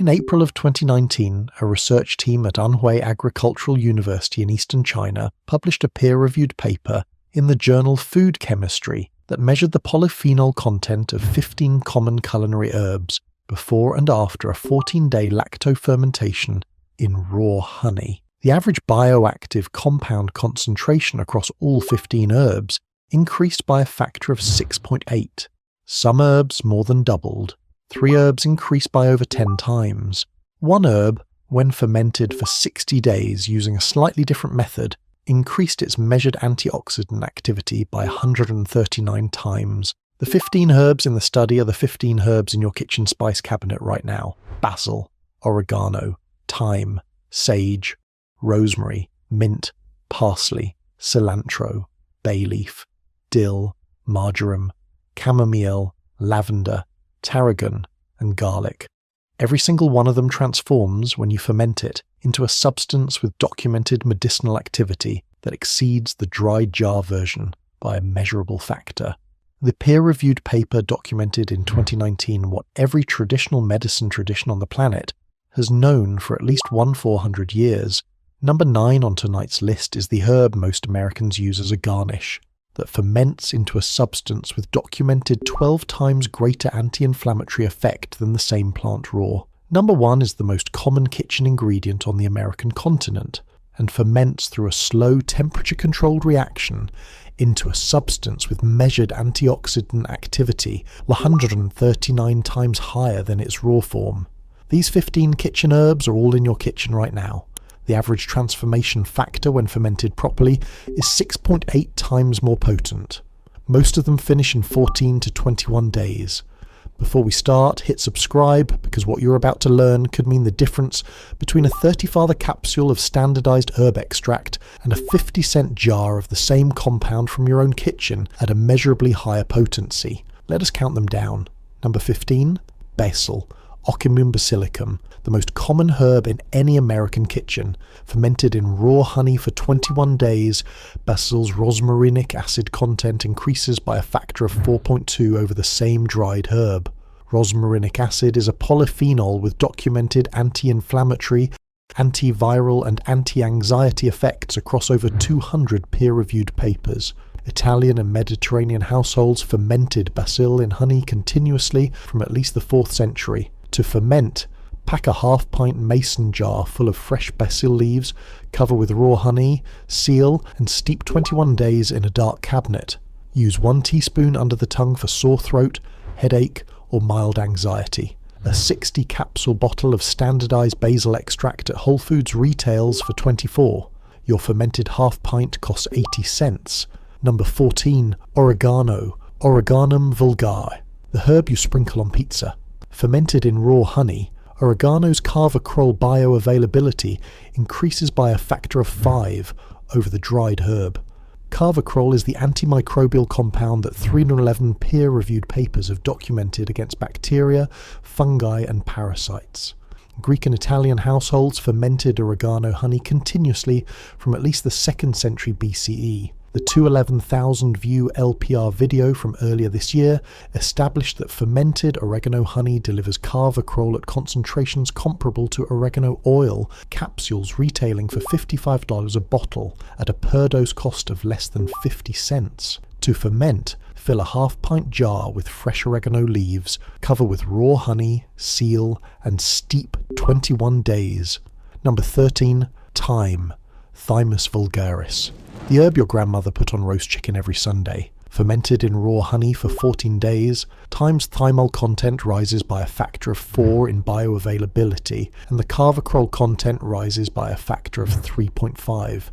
In April of 2019, a research team at Anhui Agricultural University in eastern China published a peer-reviewed paper in the journal Food Chemistry that measured the polyphenol content of 15 common culinary herbs before and after a 14-day lacto-fermentation in raw honey. The average bioactive compound concentration across all 15 herbs increased by a factor of 6.8. Some herbs more than doubled. 3 herbs increased by over 10 times. One herb, when fermented for 60 days using a slightly different method, increased its measured antioxidant activity by 139 times. The 15 herbs in the study are the 15 herbs in your kitchen spice cabinet right now. Basil, oregano, thyme, sage, rosemary, mint, parsley, cilantro, bay leaf, dill, marjoram, chamomile, lavender, tarragon, and garlic. Every single one of them transforms, when you ferment it, into a substance with documented medicinal activity that exceeds the dried jar version by a measurable factor. The peer-reviewed paper documented in 2019 what every traditional medicine tradition on the planet has known for at least 400 years. Number 9 on tonight's list is the herb most Americans use as a garnish, that ferments into a substance with documented 12 times greater anti-inflammatory effect than the same plant raw. Number 1 is the most common kitchen ingredient on the American continent, and ferments through a slow temperature-controlled reaction into a substance with measured antioxidant activity 139 times higher than its raw form. These 15 kitchen herbs are all in your kitchen right now. The average transformation factor when fermented properly is 6.8 times more potent. Most of them finish in 14 to 21 days. Before we start, hit subscribe, because what you're about to learn could mean the difference between a 30-father capsule of standardized herb extract and a 50-cent jar of the same compound from your own kitchen at a measurably higher potency. Let us count them down. Number 15, basil. Ocimum basilicum, the most common herb in any American kitchen. Fermented in raw honey for 21 days, basil's rosmarinic acid content increases by a factor of 4.2 over the same dried herb. Rosmarinic acid is a polyphenol with documented anti-inflammatory, antiviral and anti-anxiety effects across over 200 peer-reviewed papers. Italian and Mediterranean households fermented basil in honey continuously from at least the 4th century. To ferment, pack a half-pint mason jar full of fresh basil leaves, cover with raw honey, seal, and steep 21 days in a dark cabinet. Use 1 teaspoon under the tongue for sore throat, headache, or mild anxiety. A 60-capsule bottle of standardized basil extract at Whole Foods retails for $24. Your fermented half-pint costs 80 cents. Number 14, oregano, Oreganum vulgare, the herb you sprinkle on pizza. Fermented in raw honey, oregano's carvacrol bioavailability increases by a factor of 5 over the dried herb. Carvacrol is the antimicrobial compound that 311 peer-reviewed papers have documented against bacteria, fungi, and parasites. Greek and Italian households fermented oregano honey continuously from at least the 2nd century BCE. The 211,000 view LPR video from earlier this year established that fermented oregano honey delivers carvacrol at concentrations comparable to oregano oil capsules retailing for $55 a bottle at a per-dose cost of less than 50 cents. To ferment, fill a half-pint jar with fresh oregano leaves, cover with raw honey, seal, and steep 21 days. Number 13, thyme, Thymus vulgaris. The herb your grandmother put on roast chicken every Sunday. Fermented in raw honey for 14 days, thyme's thymol content rises by a factor of 4 in bioavailability, and the carvacrol content rises by a factor of 3.5.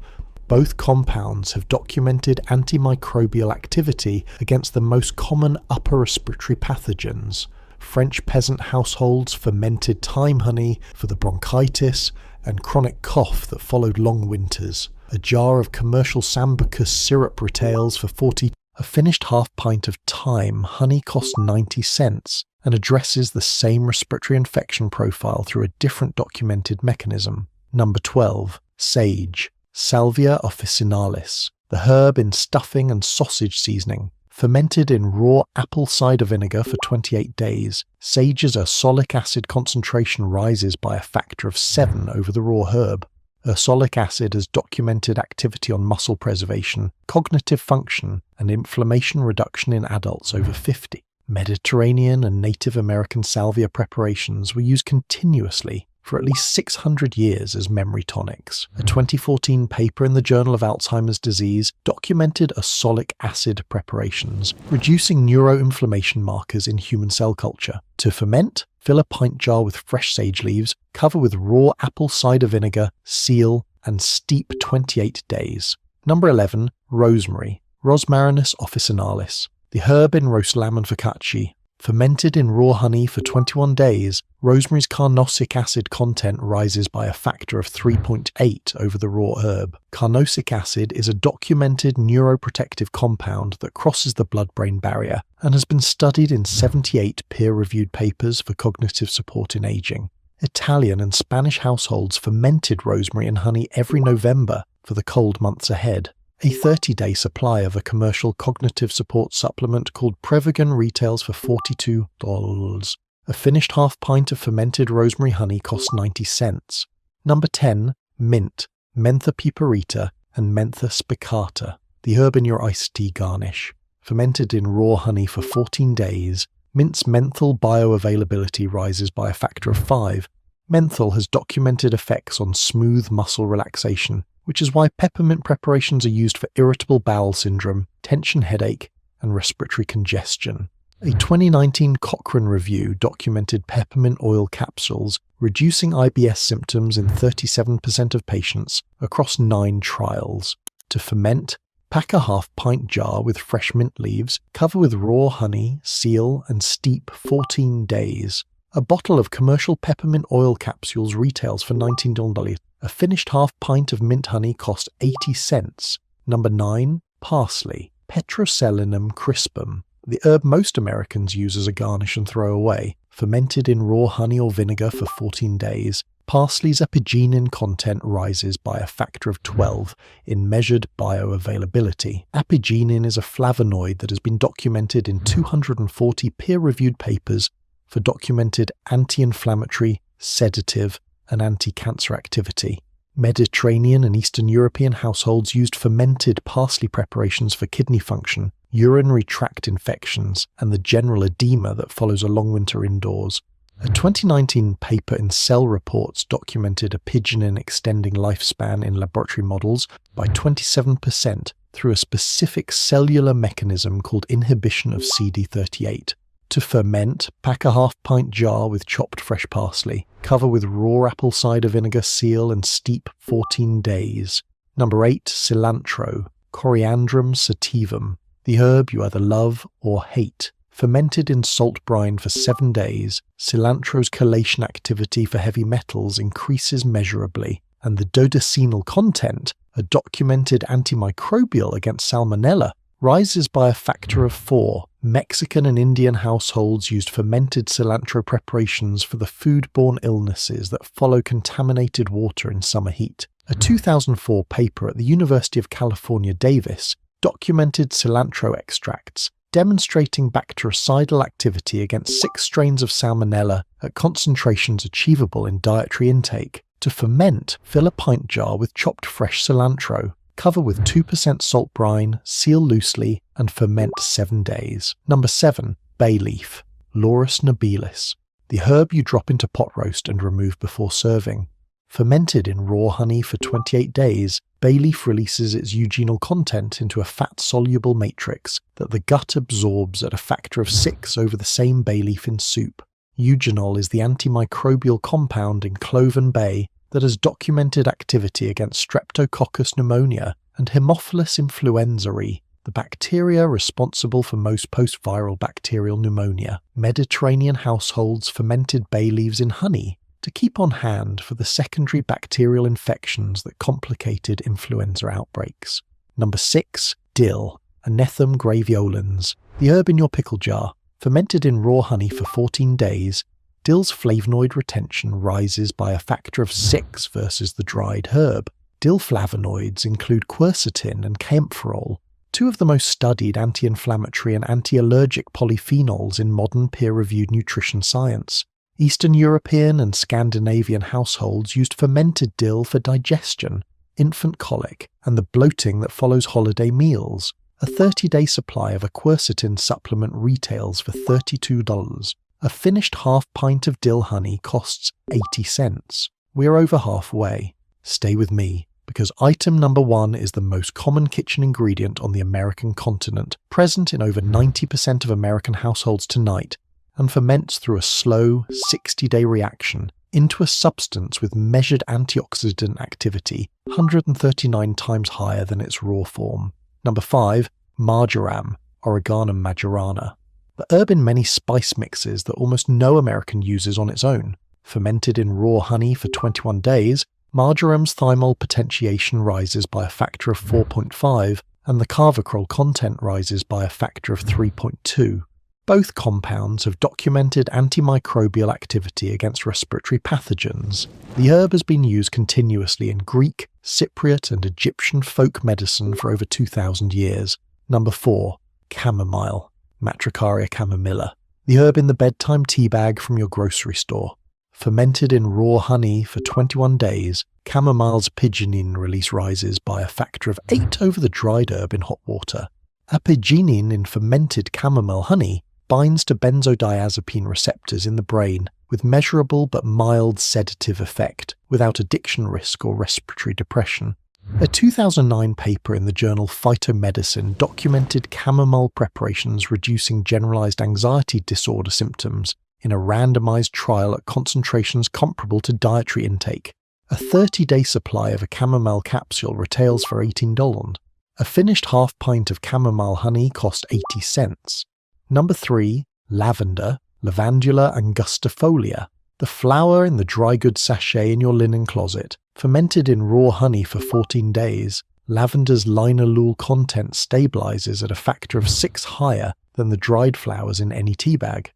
Both compounds have documented antimicrobial activity against the most common upper respiratory pathogens. French peasant households fermented thyme honey for the bronchitis and chronic cough that followed long winters. A jar of commercial Sambucus syrup retails for 40. A finished half-pint of thyme honey costs 90 cents and addresses the same respiratory infection profile through a different documented mechanism. Number 12. Sage, Salvia officinalis, the herb in stuffing and sausage seasoning. Fermented in raw apple cider vinegar for 28 days, sage's ursolic acid concentration rises by a factor of 7 over the raw herb. Ursolic acid has documented activity on muscle preservation, cognitive function, and inflammation reduction in adults over 50. Mediterranean and Native American salvia preparations were used continuously for at least 600 years as memory tonics. A 2014 paper in the Journal of Alzheimer's Disease documented ursolic acid preparations, reducing neuroinflammation markers in human cell culture. To ferment, fill a pint jar with fresh sage leaves, cover with raw apple cider vinegar, seal, and steep 28 days. Number 11. Rosemary, Rosmarinus officinalis. The herb in roast lamb and focaccia. Fermented in raw honey for 21 days, rosemary's carnosic acid content rises by a factor of 3.8 over the raw herb. Carnosic acid is a documented neuroprotective compound that crosses the blood-brain barrier and has been studied in 78 peer-reviewed papers for cognitive support in aging. Italian and Spanish households fermented rosemary and honey every November for the cold months ahead. A 30-day supply of a commercial cognitive support supplement called Prevagen retails for $42. A finished half pint of fermented rosemary honey costs 90 cents. Number 10. Mint, Mentha piperita, and Mentha spicata. The herb in your iced tea garnish. Fermented in raw honey for 14 days, mint's menthol bioavailability rises by a factor of 5. Menthol has documented effects on smooth muscle relaxation, which is why peppermint preparations are used for irritable bowel syndrome, tension headache, and respiratory congestion. A 2019 Cochrane review documented peppermint oil capsules reducing IBS symptoms in 37% of patients across 9 trials. To ferment, pack a half-pint jar with fresh mint leaves, cover with raw honey, seal, and steep 14 days. A bottle of commercial peppermint oil capsules retails for $19. A finished half pint of mint honey costs 80 cents. Number 9. Parsley, Petroselinum crispum. The herb most Americans use as a garnish and throw away. Fermented in raw honey or vinegar for 14 days, parsley's apigenin content rises by a factor of 12 in measured bioavailability. Apigenin is a flavonoid that has been documented in 240 peer-reviewed papers for documented anti-inflammatory, sedative, and anti-cancer activity. Mediterranean and Eastern European households used fermented parsley preparations for kidney function, urinary tract infections, and the general edema that follows a long winter indoors. A 2019 paper in Cell Reports documented apigenin extending lifespan in laboratory models by 27% through a specific cellular mechanism called inhibition of CD38. To ferment, pack a half-pint jar with chopped fresh parsley. Cover with raw apple cider vinegar, seal, and steep 14 days. Number 8. Cilantro, Coriandrum sativum. The herb you either love or hate. Fermented in salt brine for 7 days, cilantro's chelation activity for heavy metals increases measurably, and the dodecenal content, a documented antimicrobial against salmonella, rises by a factor of 4. Mexican and Indian households used fermented cilantro preparations for the foodborne illnesses that follow contaminated water in summer heat. A 2004 paper at the University of California, Davis documented cilantro extracts, demonstrating bactericidal activity against 6 strains of salmonella at concentrations achievable in dietary intake. To ferment, fill a pint jar with chopped fresh cilantro. Cover with 2% salt brine, seal loosely, and ferment 7 days. Number 7. Bay leaf, Laurus nobilis. The herb you drop into pot roast and remove before serving. Fermented in raw honey for 28 days, bay leaf releases its eugenol content into a fat-soluble matrix that the gut absorbs at a factor of 6 over the same bay leaf in soup. Eugenol is the antimicrobial compound in clove and bay that has documented activity against Streptococcus pneumonia and Haemophilus influenzae, the bacteria responsible for most post-viral bacterial pneumonia. Mediterranean households fermented bay leaves in honey to keep on hand for the secondary bacterial infections that complicated influenza outbreaks. Number 6. Dill, Anethum graveolens. The herb in your pickle jar. Fermented in raw honey for 14 days, dill's flavonoid retention rises by a factor of 6 versus the dried herb. Dill flavonoids include quercetin and kaempferol, two of the most studied anti-inflammatory and anti-allergic polyphenols in modern peer-reviewed nutrition science. Eastern European and Scandinavian households used fermented dill for digestion, infant colic, and the bloating that follows holiday meals. A 30-day supply of a quercetin supplement retails for $32. A finished half pint of dill honey costs 80 cents. We're over halfway. Stay with me, because item number 1 is the most common kitchen ingredient on the American continent, present in over 90% of American households tonight, and ferments through a slow, 60-day reaction into a substance with measured antioxidant activity 139 times higher than its raw form. Number 5, marjoram, oregano majorana. The herb in many spice mixes that almost no American uses on its own. Fermented in raw honey for 21 days, marjoram's thymol potentiation rises by a factor of 4.5 and the carvacrol content rises by a factor of 3.2. Both compounds have documented antimicrobial activity against respiratory pathogens. The herb has been used continuously in Greek, Cypriot, and Egyptian folk medicine for over 2,000 years. Number 4, chamomile, Matricaria chamomilla. The herb in the bedtime tea bag from your grocery store. Fermented in raw honey for 21 days, chamomile's pigeonine release rises by a factor of 8 over the dried herb in hot water. Apigenin in fermented chamomile honey binds to benzodiazepine receptors in the brain with measurable but mild sedative effect, without addiction risk or respiratory depression. A 2009 paper in the journal Phytomedicine documented chamomile preparations reducing generalized anxiety disorder symptoms in a randomized trial at concentrations comparable to dietary intake. A 30-day supply of a chamomile capsule retails for $18. A finished half pint of chamomile honey cost 80 cents. Number 3, lavender, Lavandula angustifolia. The flower in the dry goods sachet in your linen closet. Fermented in raw honey for 14 days, lavender's linalool content stabilizes at a factor of 6 higher than the dried flowers in any tea bag.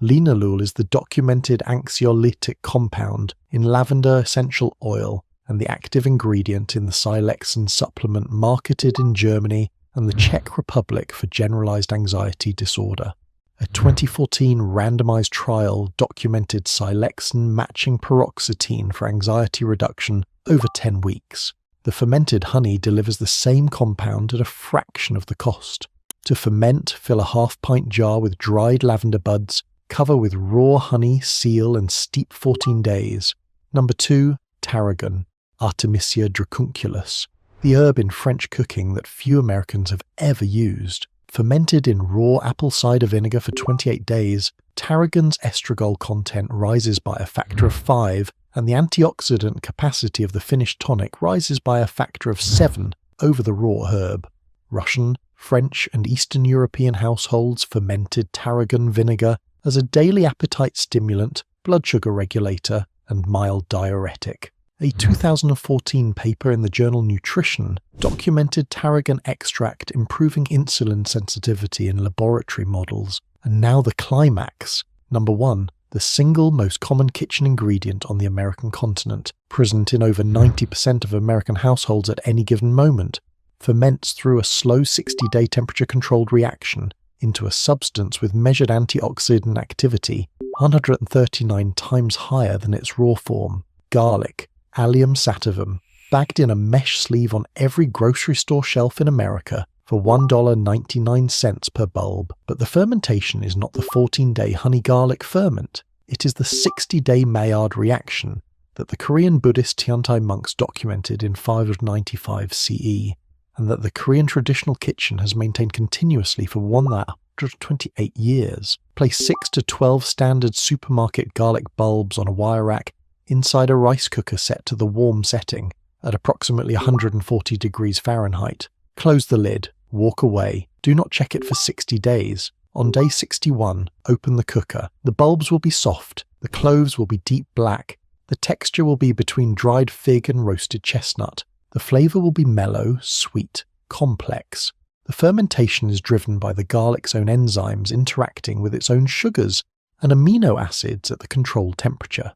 Linalool is the documented anxiolytic compound in lavender essential oil and the active ingredient in the Silexin supplement marketed in Germany and the Czech Republic for generalized anxiety disorder. A 2014 randomized trial documented Silexin matching paroxetine for anxiety reduction over 10 weeks. The fermented honey delivers the same compound at a fraction of the cost. To ferment, fill a half-pint jar with dried lavender buds, cover with raw honey, seal, and steep 14 days. Number 2, tarragon, Artemisia dracunculus. The herb in French cooking that few Americans have ever used. Fermented in raw apple cider vinegar for 28 days, tarragon's estragol content rises by a factor of 5, and the antioxidant capacity of the finished tonic rises by a factor of 7 over the raw herb. Russian, French, and Eastern European households fermented tarragon vinegar as a daily appetite stimulant, blood sugar regulator, and mild diuretic. A 2014 paper in the journal Nutrition documented tarragon extract improving insulin sensitivity in laboratory models. And now the climax. Number 1, the single most common kitchen ingredient on the American continent, present in over 90% of American households at any given moment, ferments through a slow 60-day temperature-controlled reaction into a substance with measured antioxidant activity 139 times higher than its raw form. Garlic, Allium sativum, bagged in a mesh sleeve on every grocery store shelf in America for $1.99 per bulb. But the fermentation is not the 14-day honey-garlic ferment. It is the 60-day Maillard reaction that the Korean Buddhist Tiantai monks documented in 595 CE, and that the Korean traditional kitchen has maintained continuously for 128 years. Place 6 to 12 standard supermarket garlic bulbs on a wire rack inside a rice cooker set to the warm setting at approximately 140 degrees Fahrenheit. Close the lid, walk away, do not check it for 60 days. On day 61, open the cooker. The bulbs will be soft, the cloves will be deep black, the texture will be between dried fig and roasted chestnut. The flavor will be mellow, sweet, complex. The fermentation is driven by the garlic's own enzymes interacting with its own sugars and amino acids at the controlled temperature.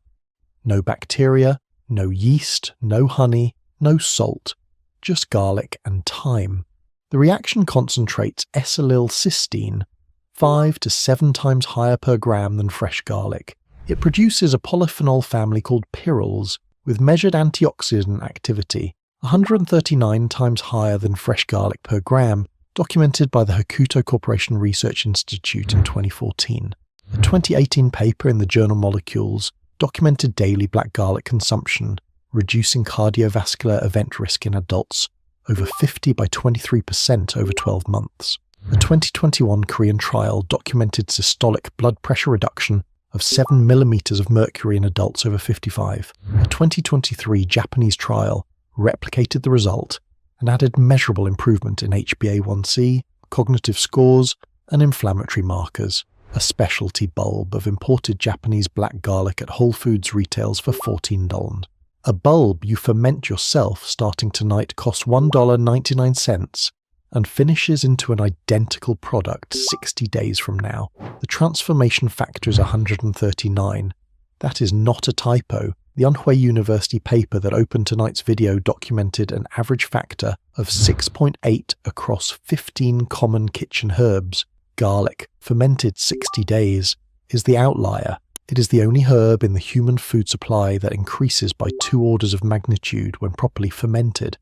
No bacteria, no yeast, no honey, no salt, just garlic and thyme. The reaction concentrates acetylcysteine 5 to 7 times higher per gram than fresh garlic. It produces a polyphenol family called pyrroles with measured antioxidant activity 139 times higher than fresh garlic per gram, documented by the Hokuto Corporation Research Institute in 2014. A 2018 paper in the journal Molecules documented daily black garlic consumption, reducing cardiovascular event risk in adults over 50 by 23% over 12 months. A 2021 Korean trial documented systolic blood pressure reduction of 7 millimeters of mercury in adults over 55. A 2023 Japanese trial replicated the result and added measurable improvement in HbA1c, cognitive scores, and inflammatory markers. A specialty bulb of imported Japanese black garlic at Whole Foods retails for $14. A bulb you ferment yourself starting tonight costs $1.99 and finishes into an identical product 60 days from now. The transformation factor is 139. That is not a typo. The Anhui University paper that opened tonight's video documented an average factor of 6.8 across 15 common kitchen herbs. Garlic, fermented 60 days, is the outlier. It is the only herb in the human food supply that increases by 2 orders of magnitude when properly fermented.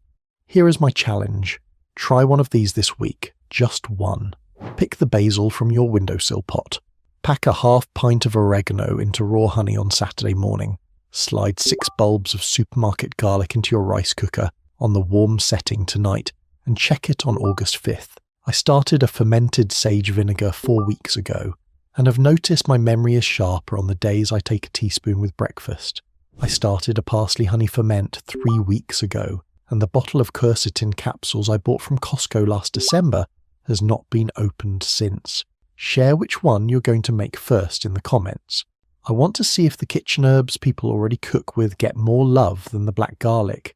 Here is my challenge. Try one of these this week, just one. Pick the basil from your windowsill pot. Pack a half pint of oregano into raw honey on Saturday morning. Slide 6 bulbs of supermarket garlic into your rice cooker on the warm setting tonight and check it on August 5th. I started a fermented sage vinegar 4 weeks ago and have noticed my memory is sharper on the days I take a teaspoon with breakfast. I started a parsley honey ferment 3 weeks ago, and the bottle of quercetin capsules I bought from Costco last December has not been opened since. Share which one you're going to make first in the comments. I want to see if the kitchen herbs people already cook with get more love than the black garlic.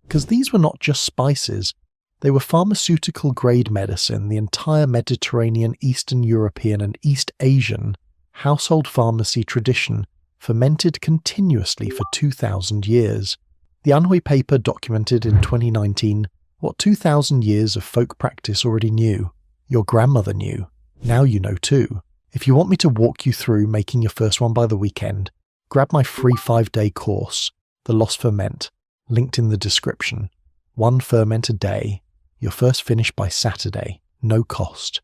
Because these were not just spices, they were pharmaceutical-grade medicine the entire Mediterranean, Eastern European and East Asian household pharmacy tradition fermented continuously for 2,000 years. The Anhui paper documented in 2019 what 2,000 years of folk practice already knew. Your grandmother knew. Now you know too. If you want me to walk you through making your first one by the weekend, grab my free 5-day course, The Lost Ferment, linked in the description. 1 ferment a day. Your first finish by Saturday, no cost.